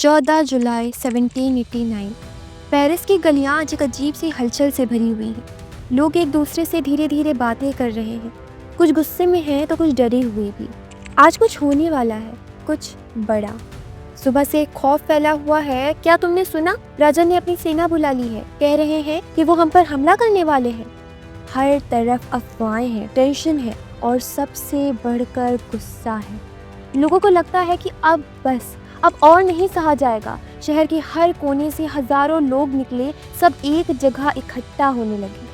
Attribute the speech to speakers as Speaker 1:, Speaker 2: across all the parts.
Speaker 1: 14 जुलाई 1789। Paris की गलियां आज एक अजीब सी हलचल से भरी हुई हैं। लोग एक दूसरे से धीरे धीरे बातें कर रहे हैं, कुछ गुस्से में हैं तो कुछ डरे हुए भी। आज कुछ होने वाला है, कुछ बड़ा। सुबह से खौफ फैला हुआ है। क्या तुमने सुना? राजा ने अपनी सेना बुला ली है। कह रहे हैं कि वो हम पर हमला करने वाले हैं। हर तरफ अफवाहें हैं, टेंशन है और सबसे बढ़कर गुस्सा है। लोगों को लगता है कि अब और नहीं सहा जाएगा। शहर के हर कोने से हजारों लोग निकले, सब एक जगह इकट्ठा होने लगे।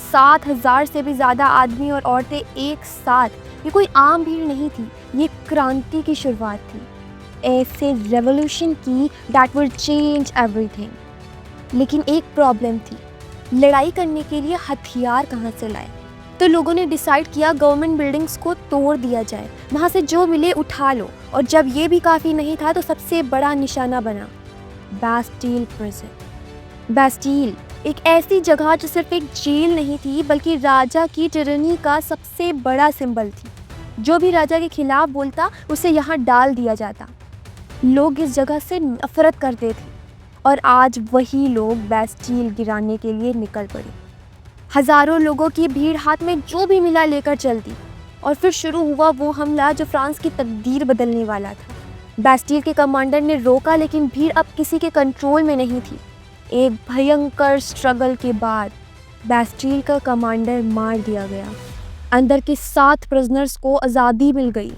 Speaker 1: 7,000 से भी ज्यादा आदमी और औरतें एक साथ। ये कोई आम भीड़ नहीं थी, ये क्रांति की शुरुआत थी, ऐसे रेवोल्यूशन की दैट विल चेंज एवरीथिंग। लेकिन एक प्रॉब्लम थी, लड़ाई करने के लिए हथियार कहाँ से लाए? तो लोगों ने डिसाइड किया गवर्नमेंट बिल्डिंग्स को तोड़ दिया जाए, वहाँ से जो मिले उठा लो। और जब ये भी काफ़ी नहीं था तो सबसे बड़ा निशाना बना बास्टील प्रिजन। बास्टील एक ऐसी जगह जो सिर्फ एक जेल नहीं थी बल्कि राजा की टिरनी का सबसे बड़ा सिंबल थी। जो भी राजा के खिलाफ बोलता उसे यहाँ डाल दिया जाता। लोग इस जगह से नफरत करते थे और आज वही लोग बास्टील गिराने के लिए निकल पड़े। हजारों लोगों की भीड़ हाथ में जो भी मिला लेकर चल दी और फिर शुरू हुआ वो हमला जो फ्रांस की तकदीर बदलने वाला था। बास्टील के कमांडर ने रोका लेकिन भीड़ अब किसी के कंट्रोल में नहीं थी। एक भयंकर स्ट्रगल के बाद बास्टील का कमांडर मार दिया गया। अंदर के 7 प्रिजनर्स को आज़ादी मिल गई।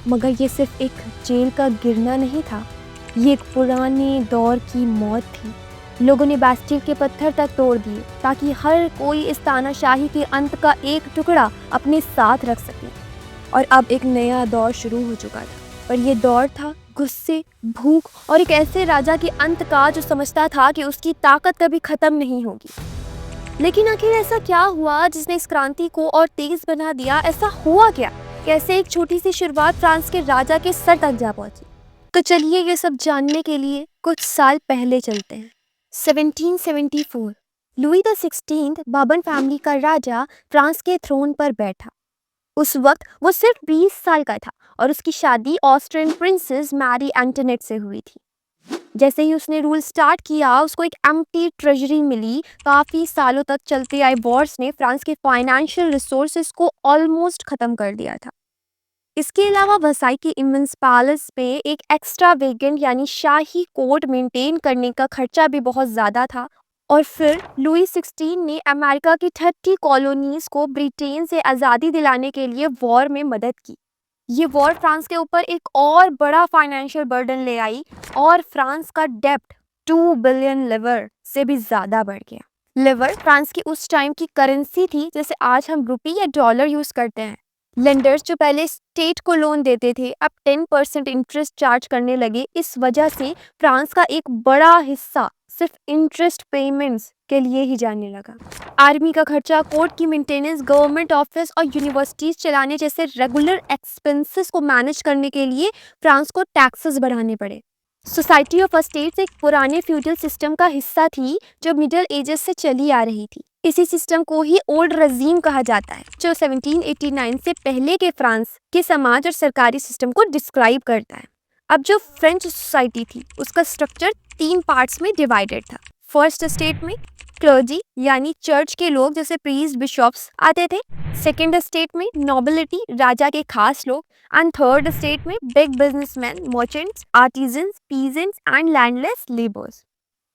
Speaker 1: मगर ये सिर्फ एक जेल का गिरना नहीं था, ये एक पुराने दौर की मौत थी। लोगों ने बास्टील के पत्थर तक तोड़ दिए ताकि हर कोई इस तानाशाही के अंत का एक टुकड़ा अपने साथ रख सके। और अब एक नया दौर शुरू हो चुका था, पर यह दौर था गुस्से, भूख और एक ऐसे राजा के अंत का जो समझता था कि उसकी ताकत कभी खत्म नहीं होगी। लेकिन आखिर ऐसा क्या हुआ जिसने इस क्रांति को और तेज बना दिया? ऐसा हुआ क्या? कैसे एक छोटी सी शुरुआत फ्रांस के राजा के सर तक जा पहुंची? तो चलिए ये सब जानने के लिए कुछ साल पहले चलते हैं। 1774। लुई द 16 बाबन फैमिली का राजा फ्रांस के थ्रोन पर बैठा। उस वक्त वो सिर्फ 20 साल का था और उसकी शादी ऑस्ट्रियन प्रिंसेस मैरी एंटोनेट से हुई थी। जैसे ही उसने रूल स्टार्ट किया उसको एक एम्प्टी ट्रेजरी मिली। काफी सालों तक चलते आए वॉर्स ने फ्रांस के फाइनेंशियल रिसोर्सेज को ऑलमोस्ट खत्म कर दिया था। इसके अलावा वर्साई के इमेंस पैलेस पे एक एक्स्ट्रा वेगेंट यानी शाही कोर्ट मेंटेन करने का खर्चा भी बहुत ज़्यादा था। और फिर लुई 16 ने अमेरिका की 30 कॉलोनीज को ब्रिटेन से आज़ादी दिलाने के लिए वॉर में मदद की। ये वॉर फ्रांस के ऊपर एक और बड़ा फाइनेंशियल बर्डन ले आई और फ्रांस का डेब्ट 2 बिलियन लिवर से भी ज़्यादा बढ़ गया। लिवर फ्रांस की उस टाइम की करेंसी थी, जैसे आज हम रुपये या डॉलर यूज़ करते हैं। लेंडर्स जो पहले स्टेट को लोन देते थे अब 10% इंटरेस्ट चार्ज करने लगे। इस वजह से फ्रांस का एक बड़ा हिस्सा सिर्फ इंटरेस्ट पेमेंट्स के लिए ही जाने लगा। आर्मी का खर्चा, कोर्ट की मेंटेनेंस, गवर्नमेंट ऑफिस और यूनिवर्सिटीज चलाने जैसे रेगुलर एक्सपेंसेस को मैनेज करने के लिए फ्रांस को टैक्सेस बढ़ाने पड़े। सोसाइटी ऑफ स्टेट्स एक पुराने फ्यूडल सिस्टम का हिस्सा थी जो मिडिल एजेस से चली आ रही थी। इसी सिस्टम को ही ओल्ड रजीम कहा जाता है, जो 1789 से पहले के फ्रांस के समाज और सरकारी सिस्टम को डिस्क्राइब करता है। अब जो फ्रेंच सोसाइटी थी उसका स्ट्रक्चर 3 पार्ट्स में डिवाइडेड था। फर्स्ट स्टेट में क्लर्जी यानी चर्च के लोग जैसे प्रीस्ट, बिशॉप्स आते थे। सेकेंड स्टेट में नोबिलिटी, राजा के खास लोग। एंड थर्ड स्टेट में big businessman, merchants, artisans, peasants and landless labours.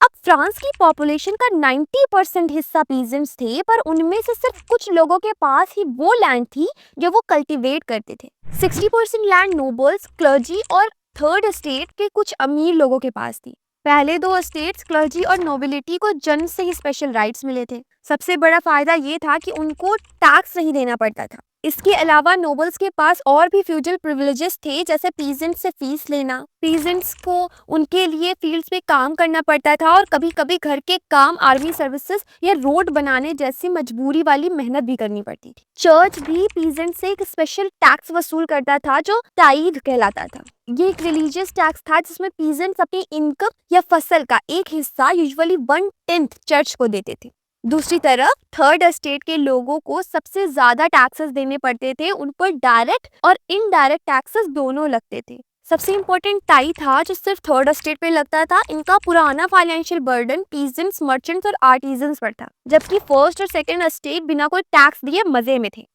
Speaker 1: अब फ्रांस की पॉपुलेशन का 90% हिस्सा पीजेंट्स थे, पर उनमें से सिर्फ कुछ लोगों के पास ही वो लैंड थी जो वो कल्टीवेट करते थे। 60% लैंड नोबल्स, क्लर्जी और थर्ड स्टेट के कुछ अमीर लोगों के पास थी। पहले 2 स्टेट्स क्लर्जी और नोबिलिटी को जन्म से ही स्पेशल राइट्स मिले थे। सबसे बड़ा फायदा ये था कि उनको टैक्स नहीं देना पड़ता था। इसके अलावा नोबल्स के पास और भी फ्यूडल प्रिविलेजेस थे, जैसे पीजेंट्स से फीस लेना, पीजेंट्स को उनके लिए फील्ड्स पे काम करना पड़ता था और कभी कभी घर के काम, आर्मी सर्विसेज या रोड बनाने जैसी मजबूरी वाली मेहनत भी करनी पड़ती थी। चर्च भी पीजेंट से एक स्पेशल टैक्स वसूल करता था जो टाइद कहलाता था। ये एक रिलीजियस टैक्स था जिसमें पीजेंट्स अपनी इनकम या फसल का एक हिस्सा, यूजुअली 1/10 चर्च को देते थे। दूसरी तरफ थर्ड स्टेट के लोगों को सबसे ज्यादा टैक्सेस देने पड़ते थे। उन पर डायरेक्ट और इनडायरेक्ट टैक्सेस दोनों लगते थे। सबसे इम्पोर्टेंट टाई था जो सिर्फ थर्ड स्टेट पे लगता था। इनका पुराना फाइनेंशियल बर्डन पीजेंट्स, मर्चेंट्स और आर्टिजन्स पर था, जबकि फर्स्ट और सेकंड स्टेट बिना कोई टैक्स दिए मजे में थे।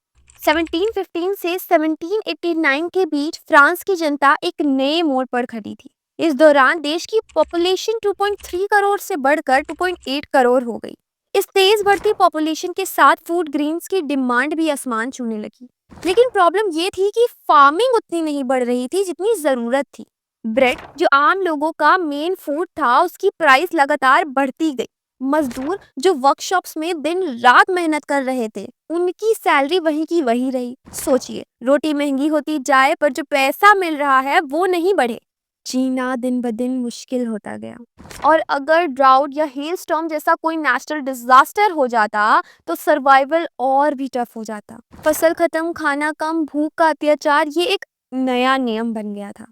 Speaker 1: 1715 से 1789 के बीच फ्रांस की जनता एक नए मोड़ पर खड़ी थी। इस दौरान देश की पॉपुलेशन 2.3 करोड़ से बढ़कर 2.8 करोड़ हो गई। इस तेज बढ़ती पॉपुलेशन के साथ फूड ग्रेन्स की डिमांड भी आसमान छूने लगी। लेकिन प्रॉब्लम ये थी कि फार्मिंग उतनी नहीं बढ़ रही थी जितनी जरूरत थी। ब्रेड, जो आम लोगों का मेन फूड था, उसकी प्राइस लगातार बढ़ती गई। मजदूर जो वर्कशॉप्स में दिन रात मेहनत कर रहे थे, उनकी सैलरी वही की वही रही। सोचिए, रोटी महंगी होती जाए पर जो पैसा मिल रहा है वो नहीं बढ़े। जीना दिन ब दिन मुश्किल होता गया। और अगर ड्राउट या हेल स्टॉर्म जैसा कोई नेचुरल डिजास्टर हो जाता तो सर्वाइवल और भी टफ हो जाता। फसल खत्म, खाना कम, भूख का अत्याचार, ये एक नया नियम बन गया था।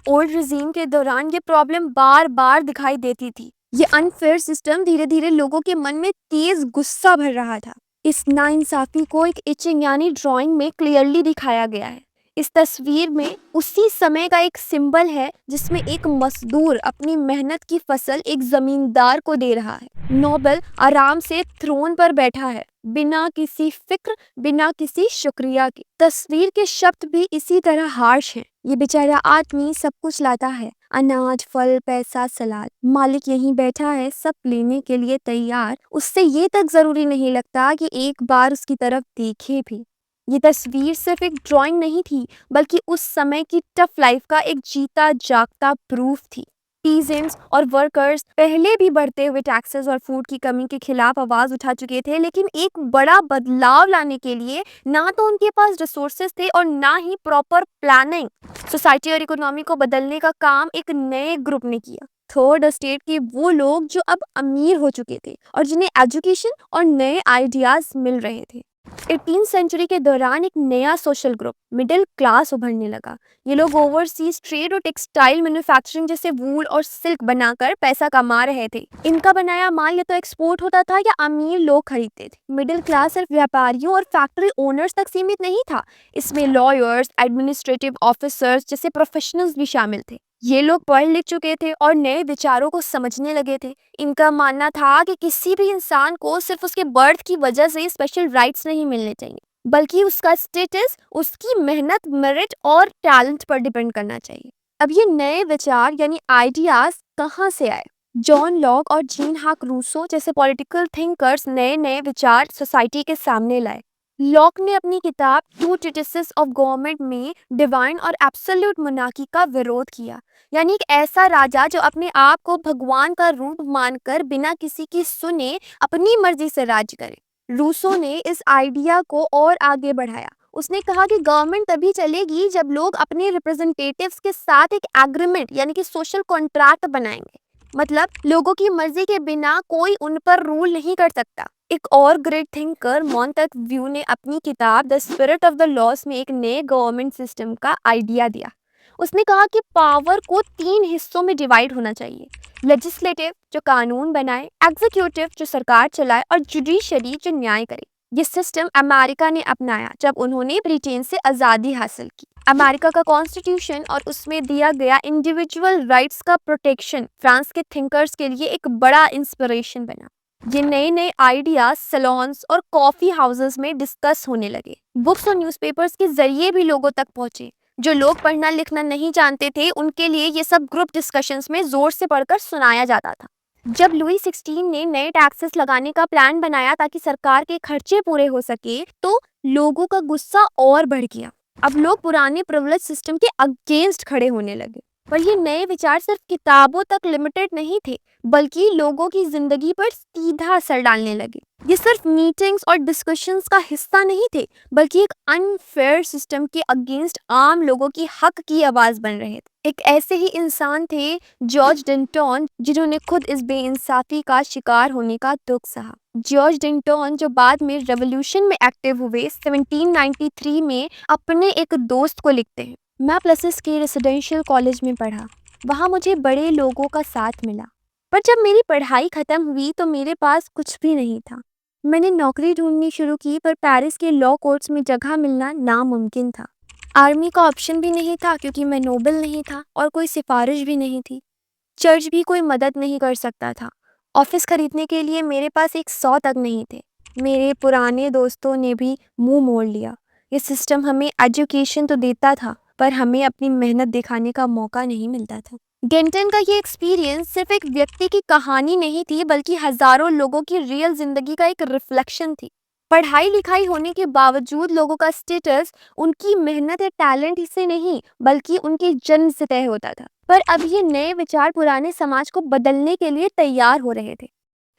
Speaker 1: ओल्ड रिजीम के दौरान ये प्रॉब्लम बार बार दिखाई देती थी। ये अनफेयर सिस्टम धीरे धीरे लोगों के मन में तेज गुस्सा भर रहा था। इस नाइंसाफी को एक इचिंग यानी ड्राइंग में क्लियरली दिखाया गया है। इस तस्वीर में उसी समय का एक सिंबल है जिसमें एक मजदूर अपनी मेहनत की फसल एक जमींदार को दे रहा है। नोबल आराम से थ्रोन पर बैठा है, बिना किसी फिक्र, बिना किसी शुक्रिया के। तस्वीर के शब्द भी इसी तरह हार्श हैं। ये बेचारा आदमी सब कुछ लाता है, अनाज, फल, पैसा, सलाद। मालिक यहीं बैठा है, सब लेने के लिए तैयार। उससे ये तक जरूरी नहीं लगता कि एक बार उसकी तरफ देखे भी। ये तस्वीर सिर्फ एक ड्राइंग नहीं थी, बल्कि उस समय की टफ लाइफ का एक जीता जागता प्रूफ थी। पीजेंट्स और वर्कर्स पहले भी बढ़ते हुए टैक्सेस और फूड की कमी के खिलाफ आवाज उठा चुके थे, लेकिन एक बड़ा बदलाव लाने के लिए ना तो उनके पास रिसोर्सेज थे और ना ही प्रॉपर प्लानिंग। सोसाइटी और इकोनॉमी को बदलने का काम एक नए ग्रुप ने किया। थर्ड स्टेट के वो लोग जो अब अमीर हो चुके थे और जिन्हें एजुकेशन और नए आइडियाज मिल रहे थे। 18th सेंचुरी के दौरान एक नया सोशल ग्रुप, मिडिल क्लास, उभरने लगा। ये लोग ओवरसीज ट्रेड और टेक्सटाइल मैन्युफैक्चरिंग जैसे वूल और सिल्क बनाकर पैसा कमा रहे थे। इनका बनाया माल या तो एक्सपोर्ट होता था या अमीर लोग खरीदते थे। मिडिल क्लास सिर्फ व्यापारियों और फैक्ट्री ओनर्स तक सीमित नहीं था, इसमें लॉयर्स, एडमिनिस्ट्रेटिव ऑफिसर्स जैसे प्रोफेशनल्स भी शामिल थे। ये लोग पढ़ लिख चुके थे और नए विचारों को समझने लगे थे। इनका मानना था कि किसी भी इंसान को सिर्फ उसके बर्थ की वजह से स्पेशल राइट्स नहीं मिलने चाहिए, बल्कि उसका स्टेटस उसकी मेहनत, मेरिट और टैलेंट पर डिपेंड करना चाहिए। अब ये नए विचार यानी आइडियाज कहाँ से आए? जॉन लॉक और जीन हाक रूसो जैसे पॉलिटिकल थिंकर्स नए नए विचार सोसाइटी के सामने लाए। लॉक ने अपनी किताब टू ट्रीटिसेस ऑफ गवर्नमेंट में डिवाइन और एब्सोल्यूट मोनार्की का विरोध किया, यानी एक ऐसा राजा जो अपने आप को भगवान का रूप मानकर बिना किसी की सुने अपनी मर्जी से राज करे। रूसो ने इस आइडिया को और आगे बढ़ाया। उसने कहा कि गवर्नमेंट तभी चलेगी जब लोग अपने रिप्रेजेंटेटिव्स के साथ एक एग्रीमेंट यानी कि सोशल कॉन्ट्रैक्ट बनाएंगे। मतलब लोगों की मर्जी के बिना कोई उन पर रूल नहीं कर सकता। एक और ग्रेट थिंकर मॉन्टेस्क्यू ने अपनी किताब the spirit of the loss में एक नए गवर्नमेंट सिस्टम का आइडिया दिया। उसने कहा कि पावर को 3 हिस्सों में डिवाइड होना चाहिए। लेजिस्लेटिव, जो कानून बनाए, एग्जीक्यूटिव, जो सरकार चलाए, और जुडिशरी, जो न्याय करे। ये सिस्टम अमेरिका ने अपनाया जब उन्होंने ब्रिटेन से आज़ादी हासिल की। अमेरिका का कॉन्स्टिट्यूशन और उसमें दिया गया इंडिविजुअल राइट्स का प्रोटेक्शन फ्रांस के थिंकर्स के लिए एक बड़ा इंस्पिरेशन बना। ये नए नए आइडियाज सैलून्स और कॉफी हाउसेस में डिस्कस होने लगे। बुक्स और न्यूज़पेपर्स के जरिए भी लोगों तक पहुंचे। जो लोग पढ़ना लिखना नहीं जानते थे, उनके लिए ये सब ग्रुप डिस्कशंस में जोर से पढ़कर सुनाया जाता था। जब लुई 16 ने नए टैक्सेस लगाने का प्लान बनाया ताकि सरकार के खर्चे पूरे हो सके, तो लोगों का गुस्सा और बढ़ गया। अब लोग पुराने प्रिविलेज सिस्टम के अगेंस्ट खड़े होने लगे। पर ये नए विचार सिर्फ किताबों तक लिमिटेड नहीं थे, बल्कि लोगों की जिंदगी पर सीधा असर डालने लगे। ये सिर्फ मीटिंग्स और डिस्कशंस का हिस्सा नहीं थे, बल्कि एक अनफेयर सिस्टम के अगेंस्ट आम लोगों की हक की आवाज बन रहे थे। एक ऐसे ही इंसान थे जॉर्ज डिंटोन, जिन्होंने खुद इस बेइंसाफी का शिकार होने का दुख सहा। जॉर्ज डिंटोन, जो बाद में रेवोल्यूशन में एक्टिव हुए, 1793 में अपने एक दोस्त को लिखते हैं, मैं प्लसेस के रेसिडेंशियल कॉलेज में पढ़ा। वहाँ मुझे बड़े लोगों का साथ मिला, पर जब मेरी पढ़ाई खत्म हुई तो मेरे पास कुछ भी नहीं था। मैंने नौकरी ढूंढनी शुरू की, पर पेरिस के लॉ कोर्ट्स में जगह मिलना नामुमकिन था। आर्मी का ऑप्शन भी नहीं था क्योंकि मैं नोबल नहीं था और कोई सिफारिश भी नहीं थी। चर्च भी कोई मदद नहीं कर सकता था। ऑफिस खरीदने के लिए मेरे पास 100 तक नहीं थे। मेरे पुराने दोस्तों ने भी मुंह मोड़ लिया। ये सिस्टम हमें एजुकेशन तो देता था, पर हमें अपनी मेहनत दिखाने का मौका नहीं मिलता था। गेंटन का ये एक्सपीरियंस सिर्फ एक व्यक्ति की कहानी नहीं थी, बल्कि हजारों लोगों की रियल जिंदगी का एक रिफ्लेक्शन थी। पढ़ाई लिखाई होने के बावजूद लोगों का स्टेटस उनकी मेहनत या टैलेंट से नहीं, बल्कि उनके जन्म से तय होता था। पर अब ये नए विचार पुराने समाज को बदलने के लिए तैयार हो रहे थे।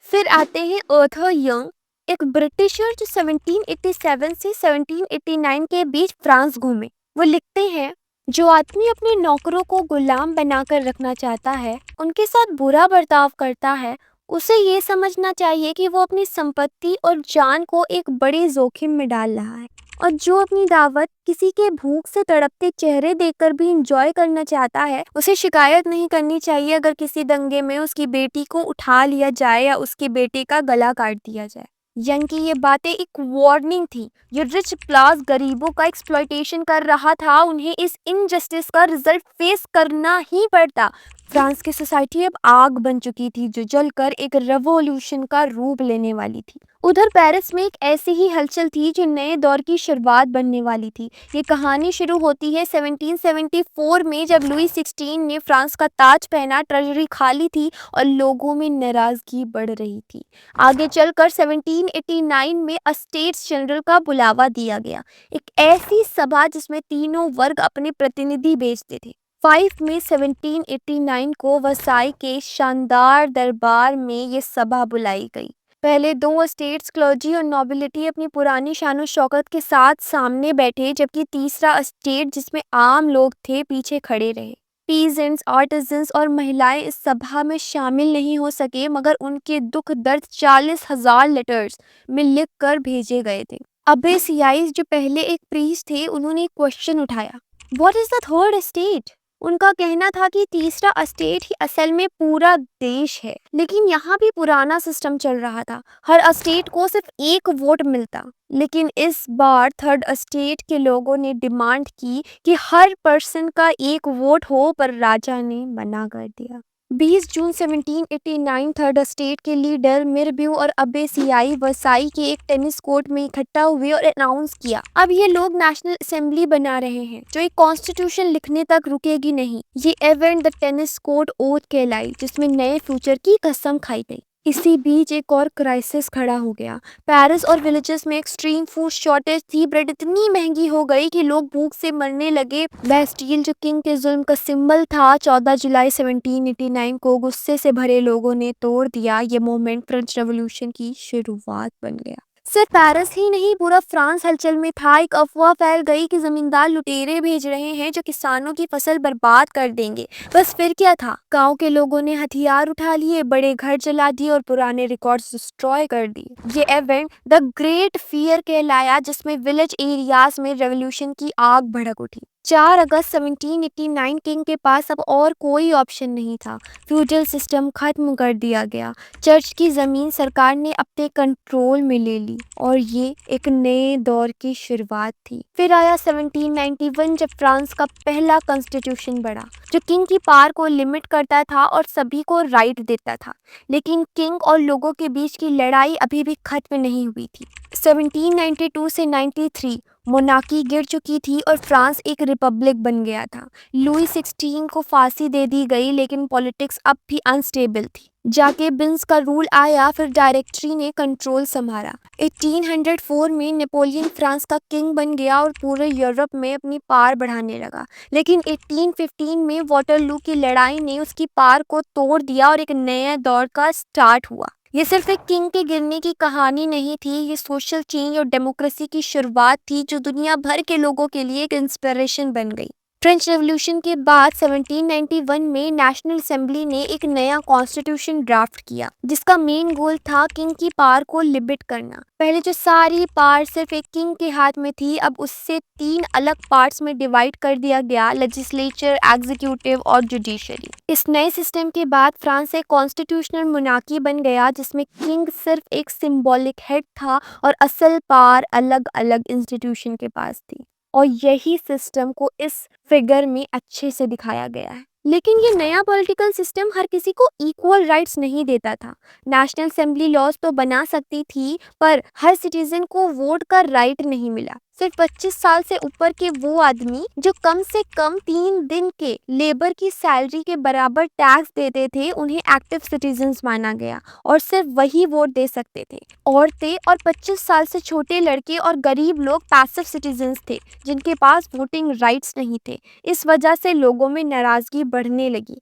Speaker 1: फिर आते हैं आर्थर यंग, एक ब्रिटिशर जो 1787 से 1789 के बीच फ्रांस घूमे। वो लिखते हैं, जो आदमी अपने नौकरों को गुलाम बनाकर रखना चाहता है, उनके साथ बुरा बर्ताव करता है, उसे ये समझना चाहिए कि वो अपनी संपत्ति और जान को एक बड़े जोखिम में डाल रहा है। और जो अपनी दावत किसी के भूख से तड़पते चेहरे देखकर भी इंजॉय करना चाहता है, उसे शिकायत नहीं करनी चाहिए अगर किसी दंगे में उसकी बेटी को उठा लिया जाए या उसके बेटे का गला काट दिया जाए। यंग की ये बातें एक वार्निंग थी। ये रिच क्लास गरीबों का एक्सप्लॉइटेशन कर रहा था, उन्हें इस इनजस्टिस का रिजल्ट फेस करना ही पड़ता। फ्रांस की सोसाइटी अब आग बन चुकी थी जो जलकर एक रेवोल्यूशन का रूप लेने वाली थी। उधर पेरिस में एक ऐसी ही हलचल थी जो नए दौर की शुरुआत बनने वाली थी। ये कहानी शुरू होती है 1774 में, जब लुई 16 ने फ्रांस का ताज पहना। ट्रेजरी खाली थी और लोगों में नाराजगी बढ़ रही थी। आगे चलकर 1789 में अस्टेट्स जनरल का बुलावा दिया गया, एक ऐसी सभा जिसमें तीनों वर्ग अपने प्रतिनिधि भेजते थे। 5 मई 1789 को वसाई के शानदार दरबार में ये सभा बुलाई गई। पहले दो स्टेट्स, क्लर्जी और नोबिलिटी, अपनी पुरानी शानो शौकत के साथ सामने बैठे, जबकि तीसरा स्टेट जिसमें आम लोग थे पीछे खड़े रहे। पीजेंट्स, आर्टिजन्स और महिलाएं इस सभा में शामिल नहीं हो सके, मगर उनके दुख दर्द 40,000 लेटर्स में लिख कर भेजे गए थे। अबे सियाइस, जो पहले एक प्रीस्ट थे, उन्होंने एक क्वेश्चन उठाया, what is the third state? उनका कहना था कि तीसरा स्टेट ही असल में पूरा देश है। लेकिन यहाँ भी पुराना सिस्टम चल रहा था, हर स्टेट को सिर्फ एक वोट मिलता। लेकिन इस बार थर्ड स्टेट के लोगों ने डिमांड की कि हर पर्सन का एक वोट हो, पर राजा ने मना कर दिया। 20 जून 1789 थर्ड स्टेट के लीडर मिरब्यू और अबे सियाई वसाई के एक टेनिस कोर्ट में इकट्ठा हुए और अनाउंस किया, अब ये लोग नेशनल असेंबली बना रहे हैं जो एक कॉन्स्टिट्यूशन लिखने तक रुकेगी नहीं। ये event the tennis court oath कहलाई, जिसमें नए फ्यूचर की कसम खाई गई। इसी बीच एक और क्राइसिस खड़ा हो गया। पेरिस और विलेजेस में एक्सट्रीम फूड शॉर्टेज थी। ब्रेड इतनी महंगी हो गई कि लोग भूख से मरने लगे। बेस्टियल, जो किंग के जुल्म का सिंबल था, 14 जुलाई 1789 को गुस्से से भरे लोगों ने तोड़ दिया। ये मोमेंट फ्रेंच रेवोल्यूशन की शुरुआत बन गया। सिर्फ पेरिस ही नहीं, पूरा फ्रांस हलचल में था। एक अफवाह फैल गई कि जमींदार लुटेरे भेज रहे हैं जो किसानों की फसल बर्बाद कर देंगे। बस फिर क्या था, गांव के लोगों ने हथियार उठा लिए, बड़े घर जला दिए और पुराने रिकॉर्ड्स डिस्ट्रॉय कर दिए। ये इवेंट द ग्रेट फियर कहलाया, जिसमें विलेज एरियाज में रेवोल्यूशन की आग भड़क उठी। 4 अगस्त 1789 किंग के पास अब और कोई ऑप्शन नहीं था। फ्यूडल सिस्टम खत्म कर दिया गया। चर्च की ज़मीन सरकार ने अपने कंट्रोल में ले ली और ये एक नए दौर की शुरुआत थी। फिर आया 1791, जब फ्रांस का पहला कॉन्स्टिट्यूशन बना, जो किंग की पावर को लिमिट करता था और सभी को राइट देता था। लेकिन किंग और लोगों के बीच की लड़ाई अभी भी खत्म नहीं हुई थी। 1792 से 93 मोनार्की गिर चुकी थी और फ्रांस एक रिपब्लिक बन गया था। लुई 16 को फांसी दे दी गई, लेकिन पॉलिटिक्स अब भी अनस्टेबल थी। जाकेबिन्स का रूल आया, फिर डायरेक्टरी ने कंट्रोल संभाला। 1804 में नेपोलियन फ्रांस का किंग बन गया और पूरे यूरोप में अपनी पावर बढ़ाने लगा। लेकिन 1815 में वाटरलू की लड़ाई ने उसकी पावर को तोड़ दिया और एक नया दौर का स्टार्ट हुआ। ये सिर्फ एक किंग के गिरने की कहानी नहीं थी, ये सोशल चेंज और डेमोक्रेसी की शुरुआत थी जो दुनिया भर के लोगों के लिए एक इंस्पिरेशन बन गई। फ्रेंच रेवोल्यूशन के बाद 1791 में नेशनल असेंबली ने एक नया कॉन्स्टिट्यूशन ड्राफ्ट किया, जिसका मेन गोल था किंग की पावर को लिमिट करना। पहले जो सारी पावर सिर्फ एक किंग के हाथ में थी, अब उससे 3 अलग पार्ट्स में डिवाइड कर दिया गया, लेजिस्लेचर, एग्जीक्यूटिव और जुडिशरी। इस नए सिस्टम के बाद फ्रांस एक कॉन्स्टिट्यूशनल मोनार्की बन गया, जिसमें किंग सिर्फ एक सिंबॉलिक हेड था और असल पावर अलग अलग इंस्टीट्यूशन के पास थी। और यही सिस्टम को इस फिगर में अच्छे से दिखाया गया है। लेकिन ये नया पॉलिटिकल सिस्टम हर किसी को इक्वल राइट्स नहीं देता था। नेशनल असेंबली लॉज तो बना सकती थी, पर हर सिटीजन को वोट का राइट नहीं मिला। सिर्फ 25 साल से ऊपर के वो आदमी जो कम से कम 3 दिन के लेबर की सैलरी के बराबर टैक्स देते थे, उन्हें एक्टिव सिटीजन्स माना गया और सिर्फ वही वोट दे सकते थे। औरतें और 25 साल से छोटे लड़के और गरीब लोग पैसिव सिटीजन्स थे, जिनके पास वोटिंग राइट्स नहीं थे। इस वजह से लोगों में नाराजगी बढ़ने लगी।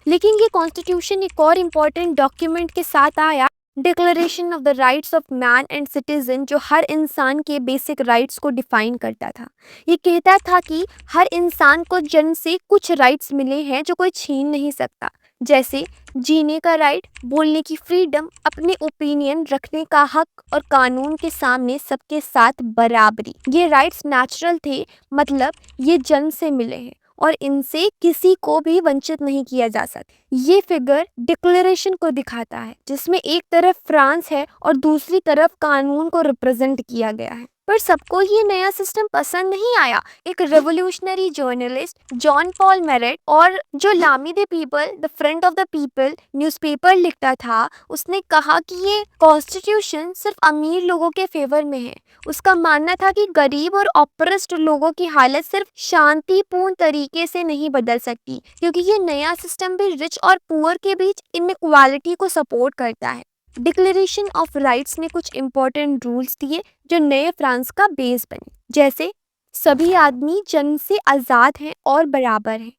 Speaker 1: लेकिन ये कॉन्स्टिट्यूशन एक और इम्पॉर्टेंट डॉक्यूमेंट के साथ आया, declaration of the rights of man and citizen, जो हर इंसान के बेसिक राइट्स को डिफाइन करता था। ये कहता था कि हर इंसान को जन्म से कुछ राइट्स मिले हैं जो कोई छीन नहीं सकता, जैसे जीने का राइट, बोलने की फ्रीडम, अपने ओपिनियन रखने का हक और कानून के सामने सबके साथ बराबरी। ये राइट्स नेचुरल थे, मतलब ये जन्म से मिले हैं और इनसे किसी को भी वंचित नहीं किया जा सकता। ये फिगर डिक्लेरेशन को दिखाता है, जिसमें एक तरफ फ्रांस है और दूसरी तरफ कानून को रिप्रेजेंट किया गया है। पर सबको ये नया सिस्टम पसंद नहीं आया। एक रेवोल्यूशनरी जर्नलिस्ट जॉन पॉल मेरेट, और जो लामी the people the front of the people newspaper लिखता था, उसने कहा कि ये कॉन्स्टिट्यूशन सिर्फ अमीर लोगों के फेवर में है। उसका मानना था कि गरीब और ऑप्रेस्ड लोगों की हालत सिर्फ शांतिपूर्ण तरीके से नहीं बदल सकती, क्योंकि ये नया सिस्टम भी रिच और पुअर के बीच इनइक्वालिटी को सपोर्ट करता है। डिक्लेरेशन ऑफ राइट्स ने कुछ इम्पोर्टेंट रूल्स दिए जो नए फ्रांस का बेस बने, जैसे सभी आदमी जन्म से आज़ाद हैं और बराबर हैं।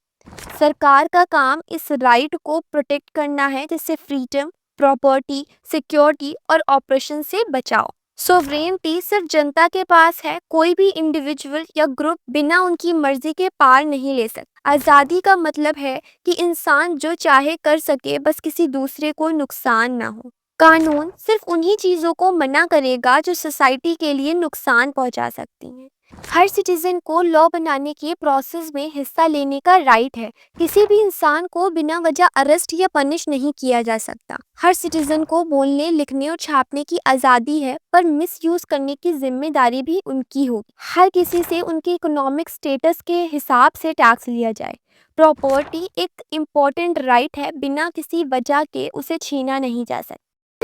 Speaker 1: सरकार का काम इस राइट को प्रोटेक्ट करना है, जैसे फ्रीडम, प्रॉपर्टी, सिक्योरिटी और ऑपरेशन से बचाओ। सोवरेनिटी सिर्फ जनता के पास है, कोई भी इंडिविजुअल या ग्रुप बिना उनकी मर्जी के पार नहीं ले सकता। आज़ादी का मतलब है कि इंसान जो चाहे कर सके, बस किसी दूसरे को नुकसान ना हो। कानून सिर्फ उन्हीं चीज़ों को मना करेगा जो सोसाइटी के लिए नुकसान पहुंचा सकती हैं। हर सिटीजन को लॉ बनाने के प्रोसेस में हिस्सा लेने का राइट है। किसी भी इंसान को बिना वजह अरेस्ट या पनिश नहीं किया जा सकता। हर सिटीजन को बोलने, लिखने और छापने की आज़ादी है, पर मिसयूज करने की जिम्मेदारी भी उनकी होगी। हर किसी से उनके इकोनॉमिक स्टेटस के हिसाब से टैक्स लिया जाए। प्रॉपर्टी एक इम्पोर्टेंट राइट है, बिना किसी वजह के उसे छीना नहीं जा सकता।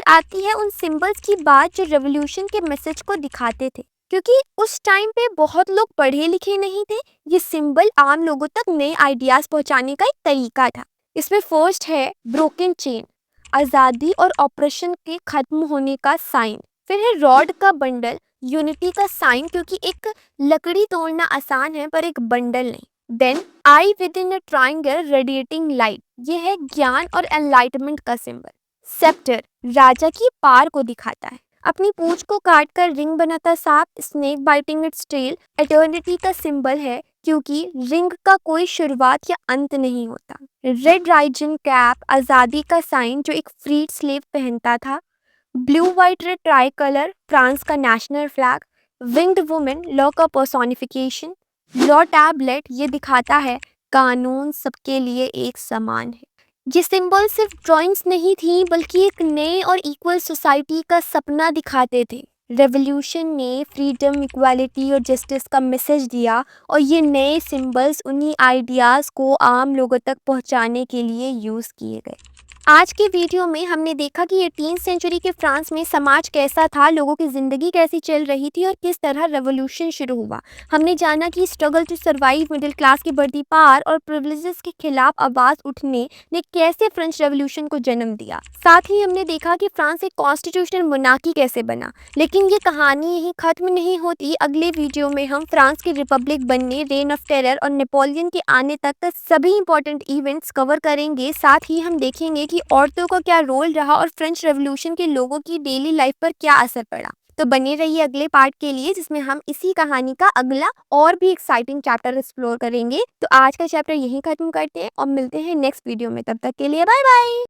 Speaker 1: आती है उन सिंबल्स की बात जो रेवोल्यूशन के मैसेज को दिखाते थे, क्योंकि उस टाइम पे बहुत लोग पढ़े लिखे नहीं थे। ये सिंबल आम लोगों तक नए आइडियाज पहुंचाने का एक तरीका था। इसमें फर्स्ट है ब्रोकन चेन, आज़ादी और ऑपरेशन के खत्म होने का साइन। फिर है रॉड का बंडल, यूनिटी का साइन, क्योंकि एक लकड़ी तोड़ना आसान है पर एक बंडल नहीं। Then eye within a triangle radiating light, ये है ज्ञान और एनलाइटमेंट का सिंबल। सेप्टर राजा की पार को दिखाता है। अपनी पूंछ को काटकर रिंग बनाता सांप, snake biting its tail, eternity का सिंबल है, क्योंकि रिंग का कोई शुरुआत या अंत नहीं होता। रेड राइजिंग कैप, आज़ादी का साइन जो एक फ्रीड स्लेव पहनता था। Blue white red tricolour, France का national flag. Winged women, law का पर्सोनिफिकेशन। लॉ टैबलेट, ये दिखाता है कानून सबके लिए एक समान है। ये सिंबल सिर्फ ड्राइंग्स नहीं थी, बल्कि एक नए और इक्वल सोसाइटी का सपना दिखाते थे। रेवोल्यूशन ने फ्रीडम, इक्वालिटी और जस्टिस का मैसेज दिया, और ये नए सिंबल्स उन्हीं आइडियाज़ को आम लोगों तक पहुंचाने के लिए यूज़ किए गए। आज की वीडियो में हमने देखा कि 18वीं सेंचुरी के फ्रांस में समाज कैसा था, लोगों की ज़िंदगी कैसी चल रही थी और किस तरह रेवोल्यूशन शुरू हुआ। हमने जाना कि struggle to survive, middle class की बढ़ती पार और प्रिविलेजेस के खिलाफ आवाज़ उठने ने कैसे फ्रेंच रेवोल्यूशन को जन्म दिया। साथ ही हमने देखा कि फ्रांस एक कॉन्स्टिट्यूशनल मोनार्की कैसे बना। लेकिन ये कहानी यहीं खत्म नहीं होती। अगले वीडियो में हम फ्रांस की रिपब्लिक बनने, रेन ऑफ टेरर और नेपोलियन के आने तक का सभी इंपॉर्टेंट इवेंट्स कवर करेंगे। साथ ही हम देखेंगे कि औरतों का क्या रोल रहा और फ्रेंच रेवोल्यूशन के लोगों की डेली लाइफ पर क्या असर पड़ा। तो बने रहिए अगले पार्ट के लिए, जिसमें हम इसी कहानी का अगला और भी एक्साइटिंग चैप्टर एक्सप्लोर करेंगे। तो आज का चैप्टर यहीं खत्म करते हैं और मिलते हैं नेक्स्ट वीडियो में। तब तक के लिए बाय बाय।